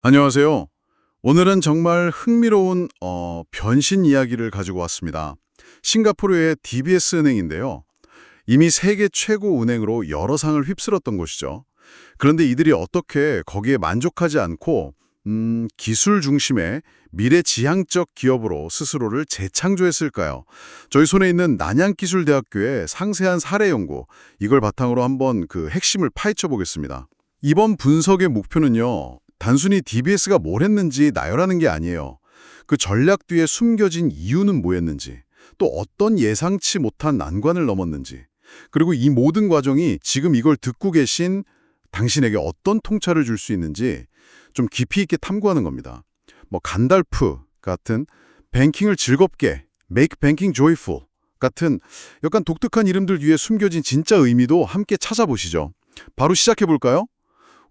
안녕하세요. 오늘은 정말 흥미로운 변신 이야기를 가지고 왔습니다. 싱가포르의 DBS 은행인데요. 이미 세계 최고 은행으로 여러 상을 휩쓸었던 곳이죠. 그런데 이들이 어떻게 거기에 만족하지 않고 기술 중심의 미래지향적 기업으로 스스로를 재창조했을까요? 저희 손에 있는 난양기술대학교의 상세한 사례 연구, 이걸 바탕으로 한번 그 핵심을 파헤쳐 보겠습니다. 이번 분석의 목표는요, 단순히 DBS가 뭘 했는지 나열하는 게 아니에요. 그 전략 뒤에 숨겨진 이유는 뭐였는지, 또 어떤 예상치 못한 난관을 넘었는지, 그리고 이 모든 과정이 지금 이걸 듣고 계신 당신에게 어떤 통찰을 줄 수 있는지 좀 깊이 있게 탐구하는 겁니다. 뭐 간달프 같은 뱅킹을 즐겁게, make banking joyful 같은 약간 독특한 이름들 뒤에 숨겨진 진짜 의미도 함께 찾아보시죠. 바로 시작해 볼까요?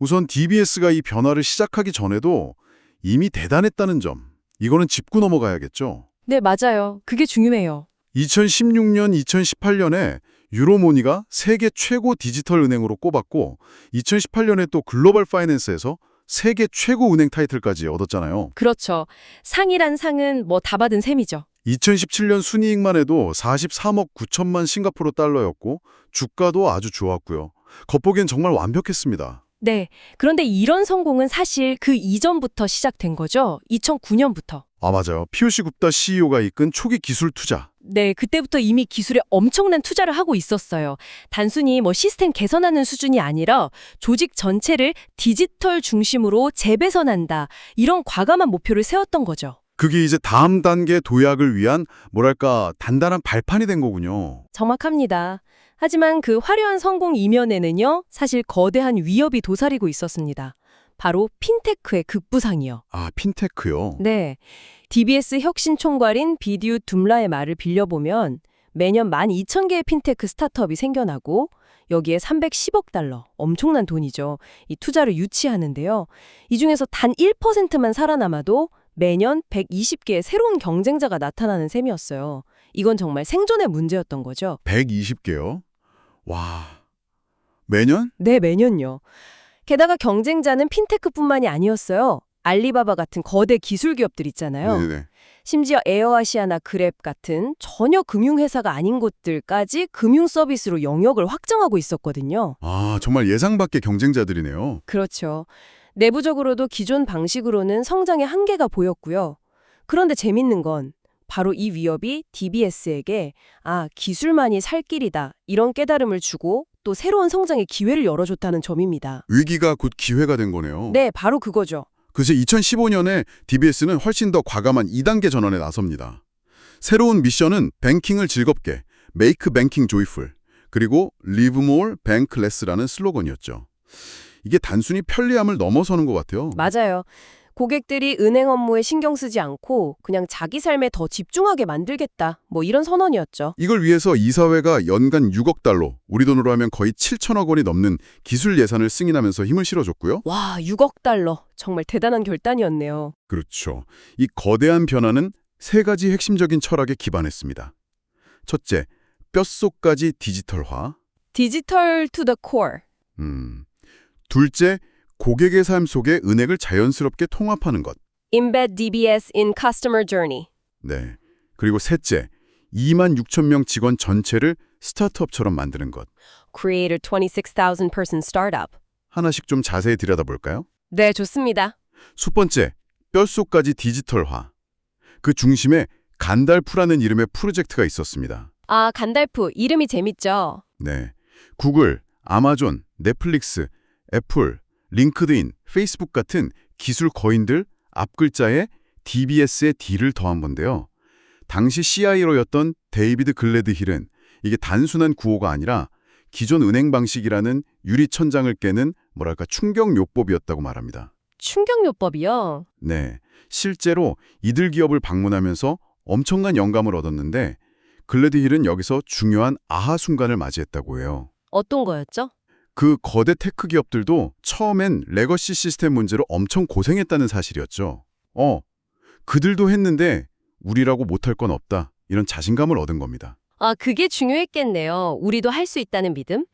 우선 DBS가 이 변화를 시작하기 전에도 이미 대단했다는 점, 이거는 짚고 넘어가야겠죠. 네, 맞아요. 그게 중요해요. 2016년, 2018년에 유로모니가 세계 최고 디지털 은행으로 꼽았고 2018년에 또 글로벌 파이낸스에서 세계 최고 은행 타이틀까지 얻었잖아요. 그렇죠. 상이란 상은 뭐 다 받은 셈이죠. 2017년 순이익만 해도 43억 9천만 싱가포르 달러였고 주가도 아주 좋았고요. 겉보기엔 정말 완벽했습니다. 네. 그런데 이런 성공은 사실 그 이전부터 시작된 거죠. 2009년부터. 아, 맞아요. 피오시 굽다 CEO가 이끈 초기 기술 투자. 네, 그때부터 이미 기술에 엄청난 투자를 하고 있었어요. 단순히 뭐 시스템 개선하는 수준이 아니라 조직 전체를 디지털 중심으로 재배선한다. 이런 과감한 목표를 세웠던 거죠. 그게 이제 다음 단계 도약을 위한 뭐랄까 단단한 발판이 된 거군요. 정확합니다. 하지만 그 화려한 성공 이면에는요, 사실 거대한 위협이 도사리고 있었습니다. 바로 핀테크의 급부상이요. 아, 핀테크요? 네. DBS 혁신 총괄인 비디우 둠라의 말을 빌려보면 매년 12,000개의 핀테크 스타트업이 생겨나고 여기에 310억 달러, 엄청난 돈이죠. 이 투자를 유치하는데요. 이 중에서 단 1%만 살아남아도 매년 120개의 새로운 경쟁자가 나타나는 셈이었어요. 이건 정말 생존의 문제였던 거죠. 120개요? 와, 매년? 네, 매년요. 게다가 경쟁자는 핀테크뿐만이 아니었어요. 알리바바 같은 거대 기술 기업들 있잖아요. 네네. 심지어 에어아시아나 그랩 같은 전혀 금융회사가 아닌 곳들까지 금융 서비스로 영역을 확장하고 있었거든요. 아, 정말 예상 밖의 경쟁자들이네요. 그렇죠. 내부적으로도 기존 방식으로는 성장의 한계가 보였고요. 그런데 재밌는 건 바로 이 위협이 DBS에게 기술만이 살 길이다 이런 깨달음을 주고 또 새로운 성장의 기회를 열어줬다는 점입니다. 위기가 곧 기회가 된 거네요. 네, 바로 그거죠. 그제 2015년에 DBS는 훨씬 더 과감한 2단계 전환에 나섭니다. 새로운 미션은 뱅킹을 즐겁게, make banking joyful, 그리고 live more, bank less라는 슬로건이었죠. 이게 단순히 편리함을 넘어서는 것 같아요. 맞아요. 고객들이 은행 업무에 신경 쓰지 않고 그냥 자기 삶에 더 집중하게 만들겠다. 뭐 이런 선언이었죠. 이걸 위해서 이사회가 연간 6억 달러, 우리 돈으로 하면 거의 7천억 원이 넘는 기술 예산을 승인하면서 힘을 실어줬고요. 와, 6억 달러. 정말 대단한 결단이었네요. 그렇죠. 이 거대한 변화는 세 가지 핵심적인 철학에 기반했습니다. 첫째, 뼛속까지 디지털화. 디지털 to the core. 둘째, 고객의 삶 속에 은행을 자연스럽게 통합하는 것. Embed DBS in customer journey. 네. 그리고 셋째, 2만 6천 명 직원 전체를 스타트업처럼 만드는 것. Create a 26,000 person startup. 하나씩 좀 자세히 들여다볼까요? 네, 좋습니다. 첫 번째, 뼛속까지 디지털화. 그 중심에 간달프라는 이름의 프로젝트가 있었습니다. 간달프. 이름이 재밌죠? 네. 구글, 아마존, 넷플릭스, 애플, 링크드인, 페이스북 같은 기술 거인들 앞글자에 DBS의 D를 더한 건데요. 당시 CIO였던 데이비드 글래드 힐은 이게 단순한 구호가 아니라 기존 은행 방식이라는 유리천장을 깨는 뭐랄까 충격요법이었다고 말합니다. 충격요법이요? 네, 실제로 이들 기업을 방문하면서 엄청난 영감을 얻었는데 글래드 힐은 여기서 중요한 아하 순간을 맞이했다고 해요. 어떤 거였죠? 그 거대 테크 기업들도 처음엔 레거시 시스템 문제로 엄청 고생했다는 사실이었죠. 그들도 했는데 우리라고 못할 건 없다. 이런 자신감을 얻은 겁니다. 그게 중요했겠네요. 우리도 할 수 있다는 믿음?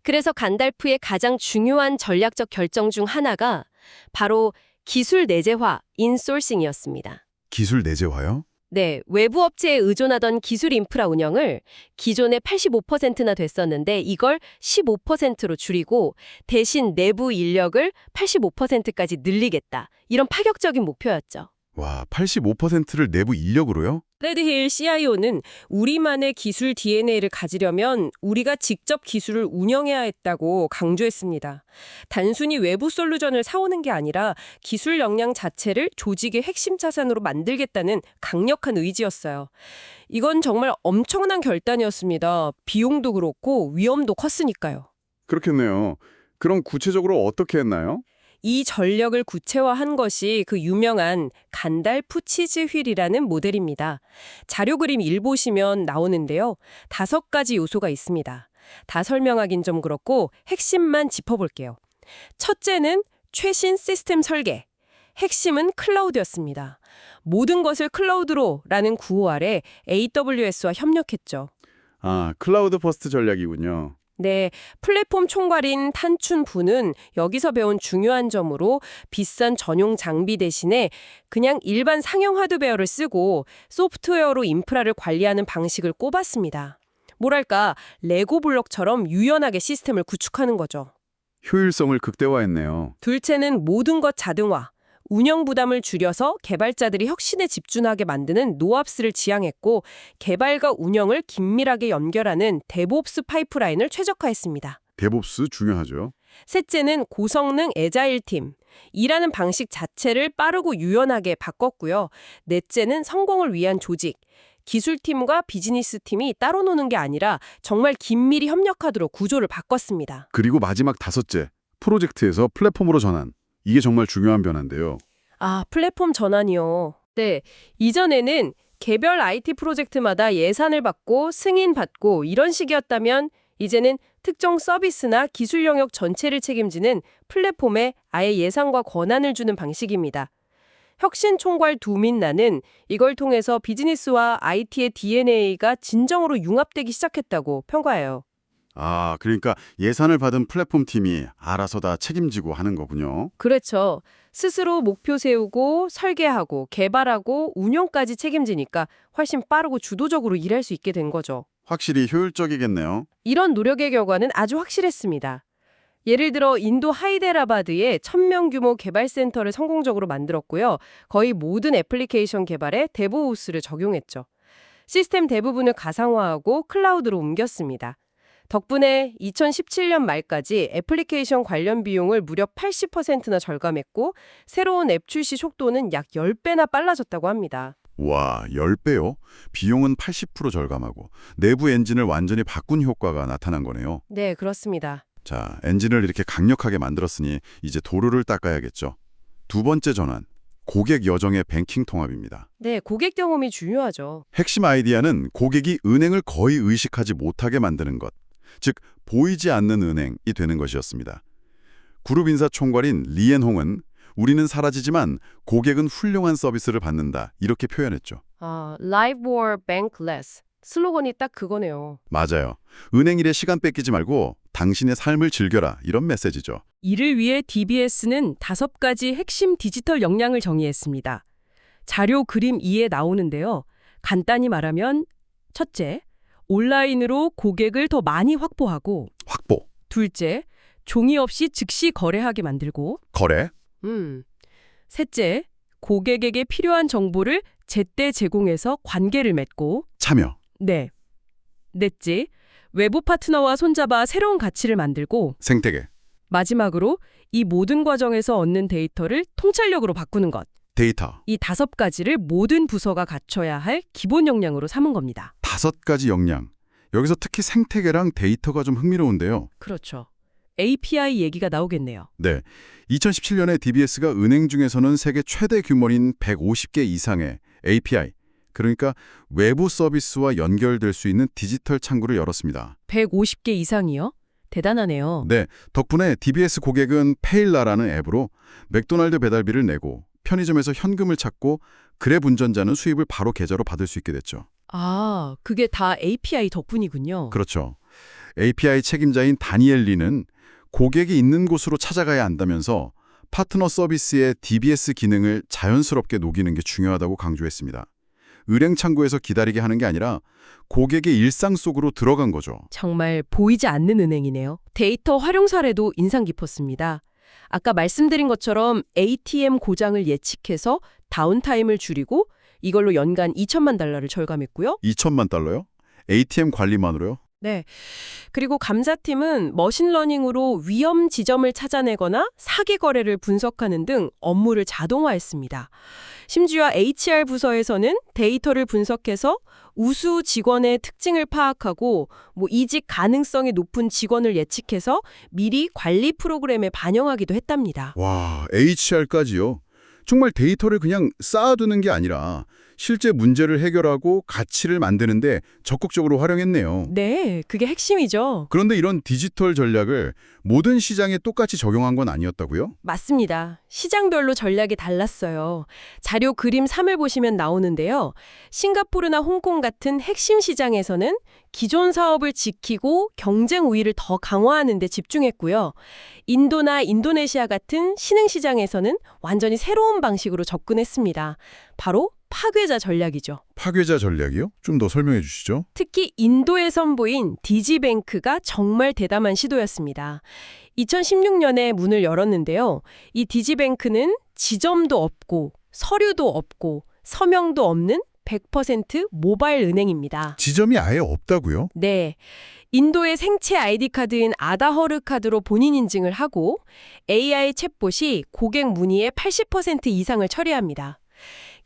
그래서 간달프의 가장 중요한 전략적 결정 중 하나가 바로 기술 내재화, 인소싱이었습니다. 기술 내재화요? 네, 외부 업체에 의존하던 기술 인프라 운영을 기존의 85%나 됐었는데 이걸 15%로 줄이고 대신 내부 인력을 85%까지 늘리겠다. 이런 파격적인 목표였죠. 와, 85%를 내부 인력으로요? 레드힐 CIO는 우리만의 기술 DNA를 가지려면 우리가 직접 기술을 운영해야 했다고 강조했습니다. 단순히 외부 솔루션을 사오는 게 아니라 기술 역량 자체를 조직의 핵심 자산으로 만들겠다는 강력한 의지였어요. 이건 정말 엄청난 결단이었습니다. 비용도 그렇고 위험도 컸으니까요. 그렇겠네요. 그럼 구체적으로 어떻게 했나요? 이 전력을 구체화한 것이 그 유명한 간달프 치즈 휠이라는 모델입니다. 자료 그림 1 보시면 나오는데요. 5가지 요소가 있습니다. 다 설명하긴 좀 그렇고 핵심만 짚어볼게요. 첫째는 최신 시스템 설계. 핵심은 클라우드였습니다. 모든 것을 클라우드로라는 구호 아래 AWS와 협력했죠. 아, 클라우드 퍼스트 전략이군요. 네, 플랫폼 총괄인 탄춘부는 여기서 배운 중요한 점으로 비싼 전용 장비 대신에 그냥 일반 상용 하드웨어를 쓰고 소프트웨어로 인프라를 관리하는 방식을 꼽았습니다. 뭐랄까, 레고 블록처럼 유연하게 시스템을 구축하는 거죠. 효율성을 극대화했네요. 둘째는 모든 것 자동화. 운영 부담을 줄여서 개발자들이 혁신에 집중하게 만드는 노합스를 지향했고 개발과 운영을 긴밀하게 연결하는 데브옵스 파이프라인을 최적화했습니다. 데브옵스 중요하죠. 셋째는 고성능 애자일 팀. 일하는 방식 자체를 빠르고 유연하게 바꿨고요. 넷째는 성공을 위한 조직. 기술팀과 비즈니스팀이 따로 노는 게 아니라 정말 긴밀히 협력하도록 구조를 바꿨습니다. 그리고 마지막 5째, 프로젝트에서 플랫폼으로 전환. 이게 정말 중요한 변화인데요. 아, 플랫폼 전환이요. 네, 이전에는 개별 IT 프로젝트마다 예산을 받고 승인받고 이런 식이었다면 이제는 특정 서비스나 기술 영역 전체를 책임지는 플랫폼에 아예 예산과 권한을 주는 방식입니다. 혁신 총괄 두민나는 이걸 통해서 비즈니스와 IT의 DNA가 진정으로 융합되기 시작했다고 평가해요. 아, 그러니까 예산을 받은 플랫폼 팀이 알아서 다 책임지고 하는 거군요. 그렇죠. 스스로 목표 세우고 설계하고 개발하고 운영까지 책임지니까 훨씬 빠르고 주도적으로 일할 수 있게 된 거죠. 확실히 효율적이겠네요. 이런 노력의 결과는 아주 확실했습니다. 예를 들어 인도 하이데라바드에 1000명 규모 개발센터를 성공적으로 만들었고요. 거의 모든 애플리케이션 개발에 데브오스를 적용했죠. 시스템 대부분을 가상화하고 클라우드로 옮겼습니다. 덕분에 2017년 말까지 애플리케이션 관련 비용을 무려 80%나 절감했고 새로운 앱 출시 속도는 약 10배나 빨라졌다고 합니다. 와, 10배요? 비용은 80% 절감하고 내부 엔진을 완전히 바꾼 효과가 나타난 거네요. 네, 그렇습니다. 자, 엔진을 이렇게 강력하게 만들었으니 이제 도로를 닦아야겠죠. 두 번째 전환, 고객 여정의 뱅킹 통합입니다. 네, 고객 경험이 중요하죠. 핵심 아이디어는 고객이 은행을 거의 의식하지 못하게 만드는 것, 즉 보이지 않는 은행이 되는 것이었습니다. 그룹 인사 총괄인 리엔홍은 우리는 사라지지만 고객은 훌륭한 서비스를 받는다 이렇게 표현했죠. Live more bank less. 슬로건이 딱 그거네요. 맞아요. 은행 일에 시간 뺏기지 말고 당신의 삶을 즐겨라 이런 메시지죠. 이를 위해 DBS는 5가지 핵심 디지털 역량을 정의했습니다. 자료 그림 2에 나오는데요. 간단히 말하면 첫째, 온라인으로 고객을 더 많이 확보하고 확보, 둘째, 종이 없이 즉시 거래하게 만들고 거래, 셋째, 고객에게 필요한 정보를 제때 제공해서 관계를 맺고 참여, 네. 넷째, 외부 파트너와 손잡아 새로운 가치를 만들고 생태계, 마지막으로 이 모든 과정에서 얻는 데이터를 통찰력으로 바꾸는 것. 데이터. 이 5가지를 모든 부서가 갖춰야 할 기본 역량으로 삼은 겁니다. 5가지 역량. 여기서 특히 생태계랑 데이터가 좀 흥미로운데요. 그렇죠. API 얘기가 나오겠네요. 네, 2017년에 DBS가 은행 중에서는 세계 최대 규모인 150개 이상의 API, 그러니까 외부 서비스와 연결될 수 있는 디지털 창구를 열었습니다. 150개 이상이요? 대단하네요. 네, 덕분에 DBS 고객은 페일라라는 앱으로 맥도날드 배달비를 내고 편의점에서 현금을 찾고 그랩 운전자는 수입을 바로 계좌로 받을 수 있게 됐죠. 아, 그게 다 API 덕분이군요. 그렇죠. API 책임자인 다니엘 리는 고객이 있는 곳으로 찾아가야 한다면서 파트너 서비스의 DBS 기능을 자연스럽게 녹이는 게 중요하다고 강조했습니다. 은행 창구에서 기다리게 하는 게 아니라 고객의 일상 속으로 들어간 거죠. 정말 보이지 않는 은행이네요. 데이터 활용 사례도 인상 깊었습니다. 아까 말씀드린 것처럼 ATM 고장을 예측해서 다운타임을 줄이고 이걸로 연간 2천만 달러를 절감했고요. 2천만 달러요? ATM 관리만으로요? 네. 그리고 감사팀은 머신러닝으로 위험 지점을 찾아내거나 사기 거래를 분석하는 등 업무를 자동화했습니다. 심지어 HR 부서에서는 데이터를 분석해서 우수 직원의 특징을 파악하고 이직 가능성이 높은 직원을 예측해서 미리 관리 프로그램에 반영하기도 했답니다. 와, HR까지요? 정말 데이터를 그냥 쌓아두는 게 아니라 실제 문제를 해결하고 가치를 만드는데 적극적으로 활용했네요. 네, 그게 핵심이죠. 그런데 이런 디지털 전략을 모든 시장에 똑같이 적용한 건 아니었다고요? 맞습니다. 시장별로 전략이 달랐어요. 자료 그림 3을 보시면 나오는데요. 싱가포르나 홍콩 같은 핵심 시장에서는 기존 사업을 지키고 경쟁 우위를 더 강화하는 데 집중했고요. 인도나 인도네시아 같은 신흥 시장에서는 완전히 새로운 방식으로 접근했습니다. 바로 파괴자 전략이죠. 파괴자 전략이요? 좀 더 설명해 주시죠. 특히 인도에 선보인 디지뱅크가 정말 대담한 시도였습니다. 2016년에 문을 열었는데요. 이 디지뱅크는 지점도 없고 서류도 없고 서명도 없는 100% 모바일 은행입니다. 지점이 아예 없다고요? 네. 인도의 생체 아이디 카드인 아다허르 카드로 본인 인증을 하고 AI 챗봇이 고객 문의의 80% 이상을 처리합니다.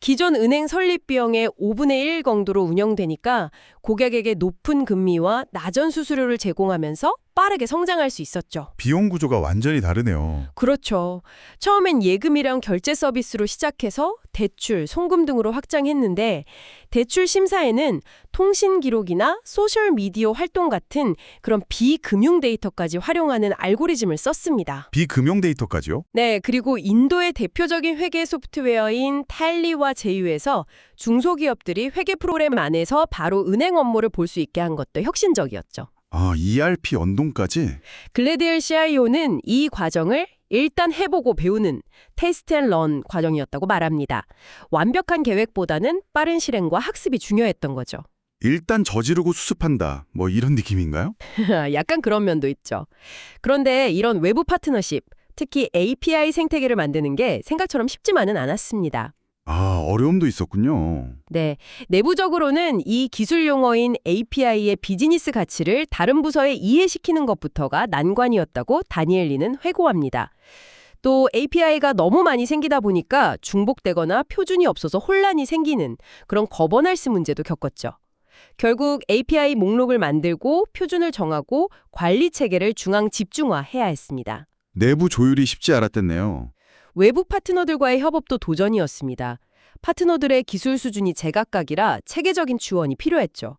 기존 은행 설립 비용의 5분의 1 정도로 운영되니까 고객에게 높은 금리와 낮은 수수료를 제공하면서 빠르게 성장할 수 있었죠. 비용 구조가 완전히 다르네요. 그렇죠. 처음엔 예금이랑 결제 서비스로 시작해서 대출, 송금 등으로 확장했는데 대출 심사에는 통신 기록이나 소셜 미디어 활동 같은 그런 비금융 데이터까지 활용하는 알고리즘을 썼습니다. 비금융 데이터까지요? 네, 그리고 인도의 대표적인 회계 소프트웨어인 탤리와 제휴에서 중소기업들이 회계 프로그램 안에서 바로 은행 업무를 볼 수 있게 한 것도 혁신적이었죠. 아, ERP 연동까지? 글래디엘 CIO는 이 과정을 일단 해보고 배우는 테스트 앤 런 과정이었다고 말합니다. 완벽한 계획보다는 빠른 실행과 학습이 중요했던 거죠. 일단 저지르고 수습한다. 뭐 이런 느낌인가요? 약간 그런 면도 있죠. 그런데 이런 외부 파트너십, 특히 API 생태계를 만드는 게 생각처럼 쉽지만은 않았습니다. 아, 어려움도 있었군요. 네, 내부적으로는 이 기술 용어인 API의 비즈니스 가치를 다른 부서에 이해시키는 것부터가 난관이었다고 다니엘리는 회고합니다. 또 API가 너무 많이 생기다 보니까 중복되거나 표준이 없어서 혼란이 생기는 그런 거버넌스 문제도 겪었죠. 결국 API 목록을 만들고 표준을 정하고 관리 체계를 중앙 집중화해야 했습니다. 내부 조율이 쉽지 않았댔네요. 외부 파트너들과의 협업도 도전이었습니다. 파트너들의 기술 수준이 제각각이라 체계적인 지원이 필요했죠.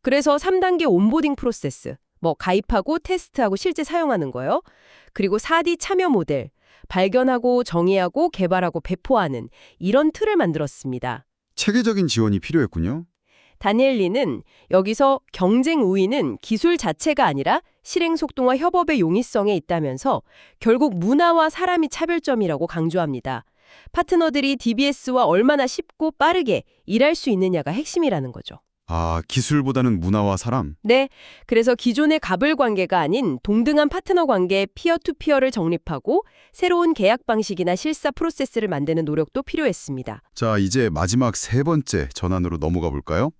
그래서 3단계 온보딩 프로세스, 가입하고 테스트하고 실제 사용하는 거요. 그리고 4D 참여 모델, 발견하고 정의하고 개발하고 배포하는 이런 틀을 만들었습니다. 체계적인 지원이 필요했군요. 다니엘리는 여기서 경쟁 우위는 기술 자체가 아니라 실행 속도와 협업의 용이성에 있다면서 결국 문화와 사람이 차별점이라고 강조합니다. 파트너들이 DBS와 얼마나 쉽고 빠르게 일할 수 있느냐가 핵심이라는 거죠. 아, 기술보다는 문화와 사람? 네, 그래서 기존의 갑을 관계가 아닌 동등한 파트너 관계 피어 투 피어를 정립하고 새로운 계약 방식이나 실사 프로세스를 만드는 노력도 필요했습니다. 자, 이제 마지막 세 번째 전환으로 넘어가 볼까요?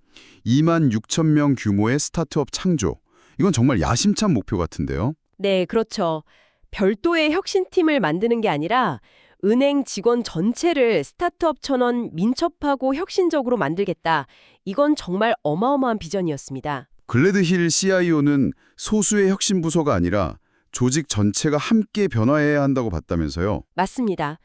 26,000명 규모의 스타트업 창조. 이건 정말 야심찬 목표 같은데요. 네, 그렇죠. 별도의 혁신팀을 만드는 게 아니라 은행 직원 전체를 스타트업처럼 민첩하고 혁신적으로 만들겠다. 이건 정말 어마어마한 비전이었습니다. 글래드힐 CIO는 소수의 혁신 부서가 아니라 조직 전체가 함께 변화해야 한다고 봤다면서요. 맞습니다.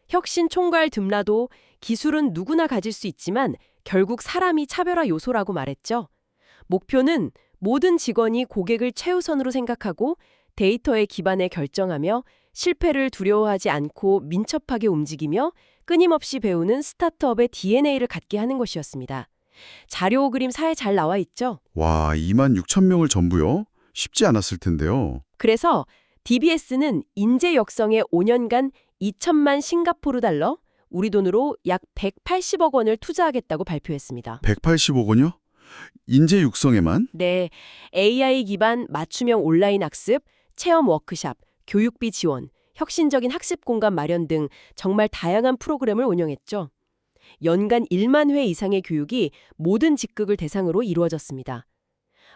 혁신 총괄 듬라도 기술은 누구나 가질 수 있지만 결국 사람이 차별화 요소라고 말했죠. 목표는 모든 직원이 고객을 최우선으로 생각하고 데이터에 기반해 결정하며 실패를 두려워하지 않고 민첩하게 움직이며 끊임없이 배우는 스타트업의 DNA를 갖게 하는 것이었습니다. 자료 그림 4에 잘 나와 있죠? 와, 26,000명을 전부요? 쉽지 않았을 텐데요. 그래서 DBS는 인재 역성에 5년간 2천만 싱가포르 달러, 우리 돈으로 약 180억 원을 투자하겠다고 발표했습니다. 180억 원이요? 인재 육성에만? 네, AI 기반 맞춤형 온라인 학습, 체험 워크샵, 교육비 지원, 혁신적인 학습 공간 마련 등 정말 다양한 프로그램을 운영했죠. 연간 1만 회 이상의 교육이 모든 직급을 대상으로 이루어졌습니다.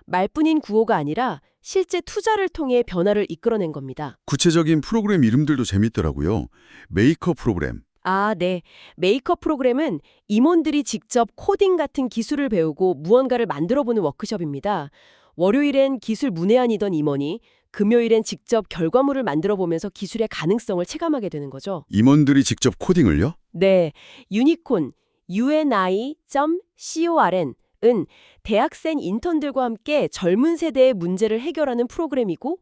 말뿐인 구호가 아니라 실제 투자를 통해 변화를 이끌어낸 겁니다. 구체적인 프로그램 이름들도 재밌더라고요. 메이커 프로그램. 아, 네. 메이커 프로그램은 임원들이 직접 코딩 같은 기술을 배우고 무언가를 만들어보는 워크숍입니다. 월요일엔 기술 문외한이던 임원이 금요일엔 직접 결과물을 만들어보면서 기술의 가능성을 체감하게 되는 거죠. 임원들이 직접 코딩을요? 네. 유니콘, uni.corn 은 대학생 인턴들과 함께 젊은 세대의 문제를 해결하는 프로그램이고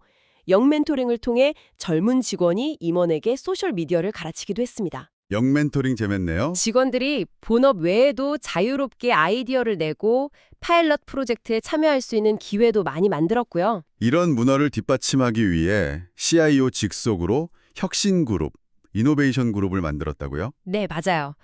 영멘토링을 통해 젊은 직원이 임원에게 소셜미디어를 가르치기도 했습니다. 영멘토링 재밌네요. 직원들이 본업 외에도 자유롭게 아이디어를 내고 파일럿 프로젝트에 참여할 수 있는 기회도 많이 만들었고요. 이런 문화를 뒷받침하기 위해 CIO 직속으로 혁신그룹, 이노베이션 그룹을 만들었다고요? 네, 맞아요.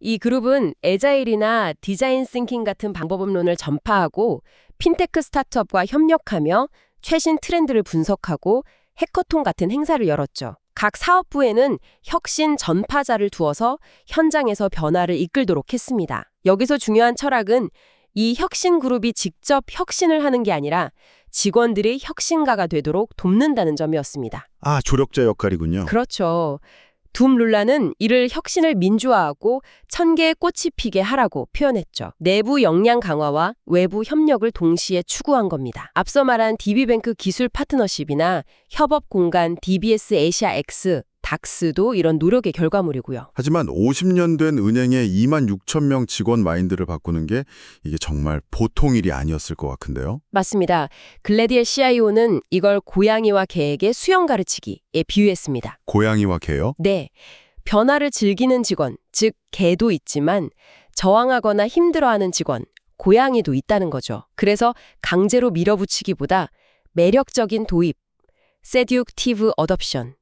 이 그룹은 애자일이나 디자인 싱킹 같은 방법론을 전파하고 핀테크 스타트업과 협력하며 최신 트렌드를 분석하고 해커톤 같은 행사를 열었죠. 각 사업부에는 혁신 전파자를 두어서 현장에서 변화를 이끌도록 했습니다. 여기서 중요한 철학은 이 혁신 그룹이 직접 혁신을 하는 게 아니라 직원들이 혁신가가 되도록 돕는다는 점이었습니다. 아, 조력자 역할이군요. 그렇죠. 둠 룰라는 이를 혁신을 민주화하고 1000개의 꽃이 피게 하라고 표현했죠. 내부 역량 강화와 외부 협력을 동시에 추구한 겁니다. 앞서 말한 DB뱅크 기술 파트너십이나 협업 공간 DBS 아시아 X, 닥스도 이런 노력의 결과물이고요. 하지만 50년 된 은행의 2만 6천 명 직원 마인드를 바꾸는 게 이게 정말 보통 일이 아니었을 것 같은데요. 맞습니다. 글래디엘 CIO는 이걸 고양이와 개에게 수영 가르치기에 비유했습니다. 고양이와 개요? 네. 변화를 즐기는 직원, 즉 개도 있지만 저항하거나 힘들어하는 직원, 고양이도 있다는 거죠. 그래서 강제로 밀어붙이기보다 매력적인 도입, 세듀크티브 어덥션,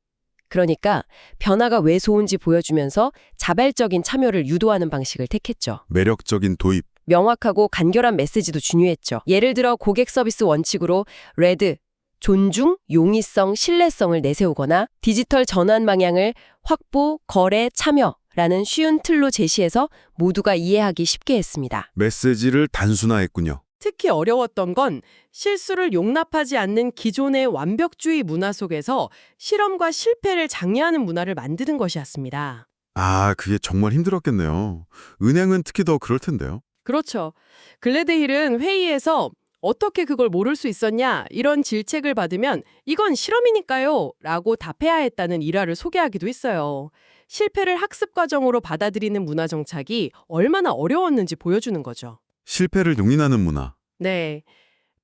그러니까 변화가 왜 좋은지 보여주면서 자발적인 참여를 유도하는 방식을 택했죠. 매력적인 도입. 명확하고 간결한 메시지도 중요했죠. 예를 들어 고객 서비스 원칙으로 레드, 존중, 용이성, 신뢰성을 내세우거나 디지털 전환 방향을 확보, 거래, 참여라는 쉬운 틀로 제시해서 모두가 이해하기 쉽게 했습니다. 메시지를 단순화했군요. 특히 어려웠던 건 실수를 용납하지 않는 기존의 완벽주의 문화 속에서 실험과 실패를 장려하는 문화를 만드는 것이었습니다. 아, 그게 정말 힘들었겠네요. 은행은 특히 더 그럴 텐데요. 그렇죠. 글래드힐은 회의에서 어떻게 그걸 모를 수 있었냐 이런 질책을 받으면 이건 실험이니까요 라고 답해야 했다는 일화를 소개하기도 했어요. 실패를 학습 과정으로 받아들이는 문화 정착이 얼마나 어려웠는지 보여주는 거죠. 실패를 용인하는 문화. 네.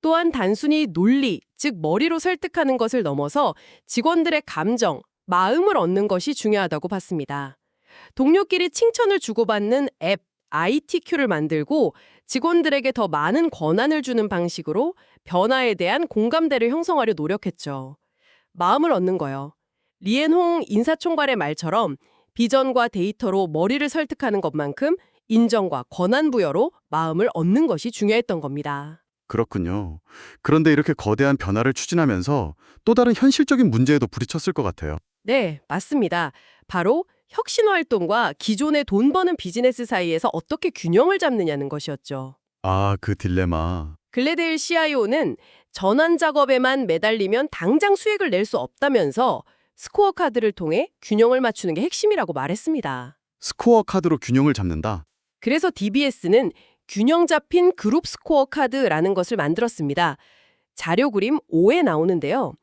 또한 단순히 논리, 즉 머리로 설득하는 것을 넘어서 직원들의 감정, 마음을 얻는 것이 중요하다고 봤습니다. 동료끼리 칭찬을 주고받는 앱, ITQ를 만들고 직원들에게 더 많은 권한을 주는 방식으로 변화에 대한 공감대를 형성하려 노력했죠. 마음을 얻는 거요. 리엔홍 인사총괄의 말처럼 비전과 데이터로 머리를 설득하는 것만큼 인정과 권한 부여로 마음을 얻는 것이 중요했던 겁니다. 그렇군요. 그런데 이렇게 거대한 변화를 추진하면서 또 다른 현실적인 문제에도 부딪혔을 것 같아요. 네, 맞습니다. 바로 혁신 활동과 기존의 돈 버는 비즈니스 사이에서 어떻게 균형을 잡느냐는 것이었죠. 아, 그 딜레마. 글래데일 CIO는 전환 작업에만 매달리면 당장 수익을 낼 수 없다면서 스코어 카드를 통해 균형을 맞추는 게 핵심이라고 말했습니다. 스코어 카드로 균형을 잡는다. 그래서 DBS는 균형 잡힌 그룹 스코어 카드라는 것을 만들었습니다. 자료 그림 5에 나오는데요.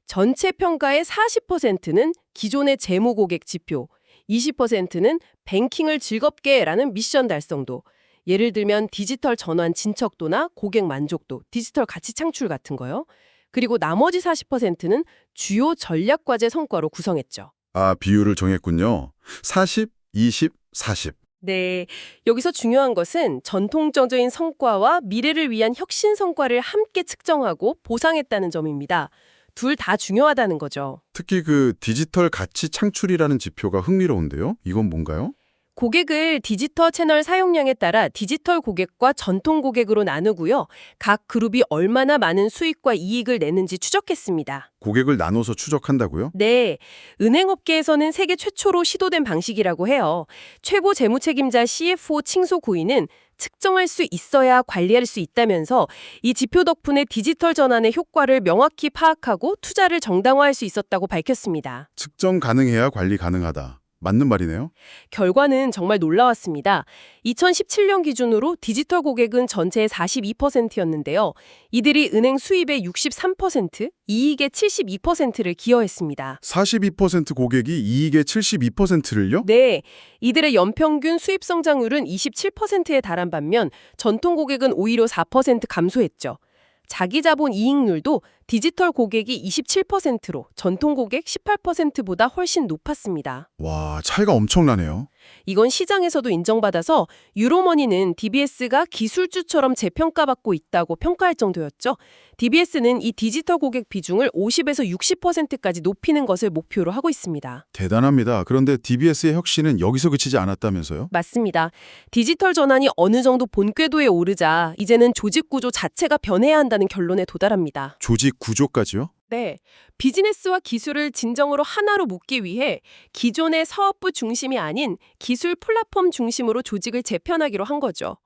전체 평가의 40%는 기존의 재무 고객 지표, 20%는 뱅킹을 즐겁게라는 미션 달성도, 예를 들면 디지털 전환 진척도나 고객 만족도, 디지털 가치 창출 같은 거요. 그리고 나머지 40%는 주요 전략 과제 성과로 구성했죠. 아, 비율을 정했군요. 40, 20, 40. 네, 여기서 중요한 것은 전통적인 성과와 미래를 위한 혁신 성과를 함께 측정하고 보상했다는 점입니다. 둘 다 중요하다는 거죠. 특히 그 디지털 가치 창출이라는 지표가 흥미로운데요. 이건 뭔가요? 고객을 디지털 채널 사용량에 따라 디지털 고객과 전통 고객으로 나누고요. 각 그룹이 얼마나 많은 수익과 이익을 내는지 추적했습니다. 고객을 나눠서 추적한다고요? 네, 은행업계에서는 세계 최초로 시도된 방식이라고 해요. 최고 재무책임자 CFO 칭소 고위는 측정할 수 있어야 관리할 수 있다면서 이 지표 덕분에 디지털 전환의 효과를 명확히 파악하고 투자를 정당화할 수 있었다고 밝혔습니다. 측정 가능해야 관리 가능하다. 맞는 말이네요. 결과는 정말 놀라웠습니다. 2017년 기준으로 디지털 고객은 전체의 42%였는데요. 이들이 은행 수입의 63%, 이익의 72%를 기여했습니다. 42% 고객이 이익의 72%를요? 네, 이들의 연평균 수입 성장률은 27%에 달한 반면 전통 고객은 오히려 4% 감소했죠. 자기 자본 이익률도 디지털 고객이 27%로 전통 고객 18%보다 훨씬 높았습니다. 와, 차이가 엄청나네요. 이건 시장에서도 인정받아서 유로머니는 DBS가 기술주처럼 재평가받고 있다고 평가할 정도였죠. DBS는 이 디지털 고객 비중을 50에서 60%까지 높이는 것을 목표로 하고 있습니다. 대단합니다. 그런데 DBS의 혁신은 여기서 그치지 않았다면서요? 맞습니다. 디지털 전환이 어느 정도 본궤도에 오르자 이제는 조직 구조 자체가 변해야 한다는 결론에 도달합니다. 조직 구조까지요? 네, 비즈니스와 기술을 진정으로 하나로 묶기 위해 기존의 사업부 중심이 아닌 기술 플랫폼 중심으로 조직을 재편하기로 한 거죠.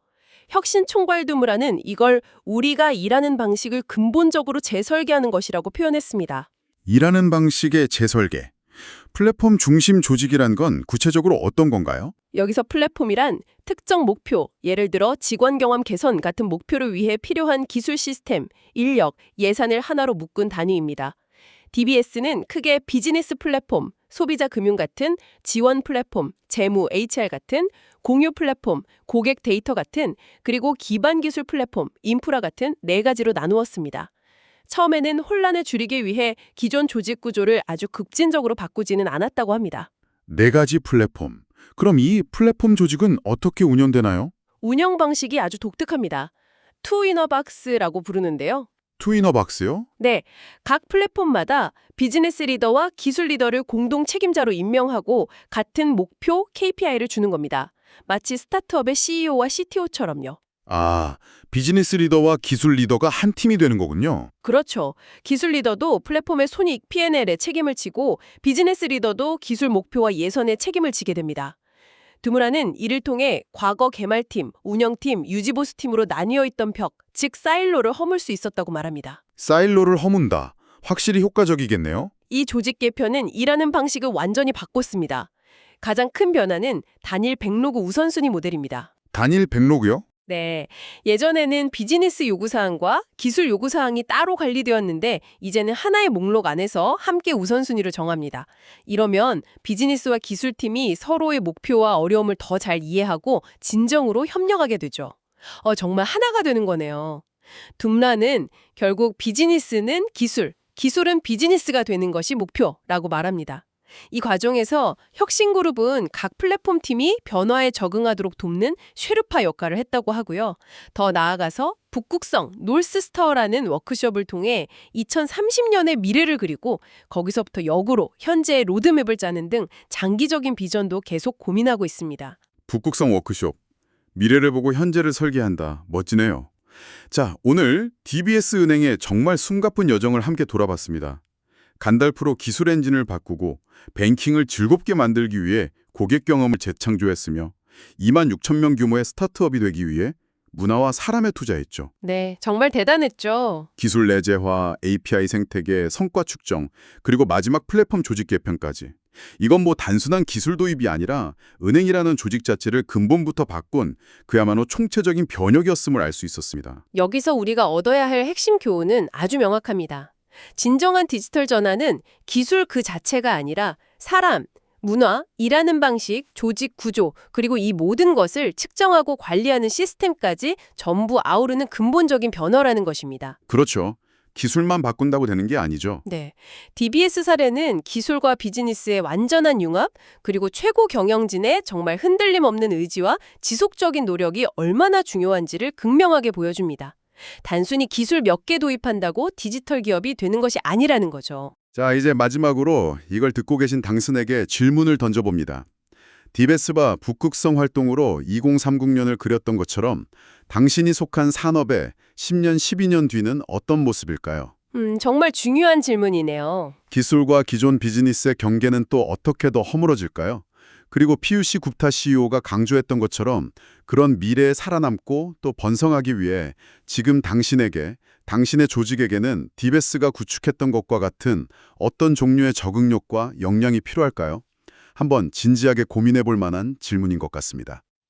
혁신 총괄 드무라는 이걸 우리가 일하는 방식을 근본적으로 재설계하는 것이라고 표현했습니다. 일하는 방식의 재설계. 플랫폼 중심 조직이란 건 구체적으로 어떤 건가요? 여기서 플랫폼이란 특정 목표, 예를 들어 직원 경험 개선 같은 목표를 위해 필요한 기술 시스템, 인력, 예산을 하나로 묶은 단위입니다. DBS는 크게 비즈니스 플랫폼, 소비자 금융 같은 지원 플랫폼, 재무, HR 같은 공유 플랫폼, 고객 데이터 같은 그리고 기반 기술 플랫폼, 인프라 같은 네 가지로 나누었습니다. 처음에는 혼란을 줄이기 위해 기존 조직 구조를 아주 급진적으로 바꾸지는 않았다고 합니다. 네 가지 플랫폼. 그럼 이 플랫폼 조직은 어떻게 운영되나요? 운영 방식이 아주 독특합니다. 투이너박스라고 부르는데요. 투이너박스요? 네, 각 플랫폼마다 비즈니스 리더와 기술 리더를 공동 책임자로 임명하고 같은 목표 KPI를 주는 겁니다. 마치 스타트업의 CEO와 CTO처럼요. 아, 비즈니스 리더와 기술 리더가 한 팀이 되는 거군요. 그렇죠. 기술 리더도 플랫폼의 손익 P&L에 책임을 지고 비즈니스 리더도 기술 목표와 예선에 책임을 지게 됩니다. 드무라는 이를 통해 과거 개발팀, 운영팀, 유지보수팀으로 나뉘어 있던 벽, 즉 사일로를 허물 수 있었다고 말합니다. 사일로를 허문다. 확실히 효과적이겠네요. 이 조직 개편은 일하는 방식을 완전히 바꿨습니다. 가장 큰 변화는 단일 백로그 우선순위 모델입니다. 단일 백로그요? 네, 예전에는 비즈니스 요구사항과 기술 요구사항이 따로 관리되었는데 이제는 하나의 목록 안에서 함께 우선순위를 정합니다. 이러면 비즈니스와 기술팀이 서로의 목표와 어려움을 더 잘 이해하고 진정으로 협력하게 되죠. 정말 하나가 되는 거네요. 둠라는 결국 비즈니스는 기술, 기술은 비즈니스가 되는 것이 목표라고 말합니다. 이 과정에서 혁신그룹은 각 플랫폼 팀이 변화에 적응하도록 돕는 쉐르파 역할을 했다고 하고요. 더 나아가서 북극성 노스스타어라는 워크숍을 통해 2030년의 미래를 그리고 거기서부터 역으로 현재의 로드맵을 짜는 등 장기적인 비전도 계속 고민하고 있습니다. 북극성 워크숍. 미래를 보고 현재를 설계한다. 멋지네요. 자, 오늘 DBS 은행의 정말 숨가쁜 여정을 함께 돌아봤습니다. 간달프로 기술 엔진을 바꾸고 뱅킹을 즐겁게 만들기 위해 고객 경험을 재창조했으며 2만 6천 명 규모의 스타트업이 되기 위해 문화와 사람에 투자했죠. 네, 정말 대단했죠. 기술 내재화, API 생태계, 성과 측정, 그리고 마지막 플랫폼 조직 개편까지. 이건 뭐 단순한 기술 도입이 아니라 은행이라는 조직 자체를 근본부터 바꾼 그야말로 총체적인 변혁이었음을 알 수 있었습니다. 여기서 우리가 얻어야 할 핵심 교훈은 아주 명확합니다. 진정한 디지털 전환은 기술 그 자체가 아니라 사람, 문화, 일하는 방식, 조직 구조, 그리고 이 모든 것을 측정하고 관리하는 시스템까지 전부 아우르는 근본적인 변화라는 것입니다. 그렇죠. 기술만 바꾼다고 되는 게 아니죠. 네, DBS 사례는 기술과 비즈니스의 완전한 융합, 그리고 최고 경영진의 정말 흔들림 없는 의지와 지속적인 노력이 얼마나 중요한지를 극명하게 보여줍니다. 단순히 기술 몇 개 도입한다고 디지털 기업이 되는 것이 아니라는 거죠. 자, 이제 마지막으로 이걸 듣고 계신 당신에게 질문을 던져봅니다. 디베스바 북극성 활동으로 2030년을 그렸던 것처럼 당신이 속한 산업의 10년, 12년 뒤는 어떤 모습일까요? 정말 중요한 질문이네요. 기술과 기존 비즈니스의 경계는 또 어떻게 더 허물어질까요? 그리고 피유시 굽타 CEO가 강조했던 것처럼 그런 미래에 살아남고 또 번성하기 위해 지금 당신에게, 당신의 조직에게는 디베스가 구축했던 것과 같은 어떤 종류의 적응력과 역량이 필요할까요? 한번 진지하게 고민해 볼 만한 질문인 것 같습니다.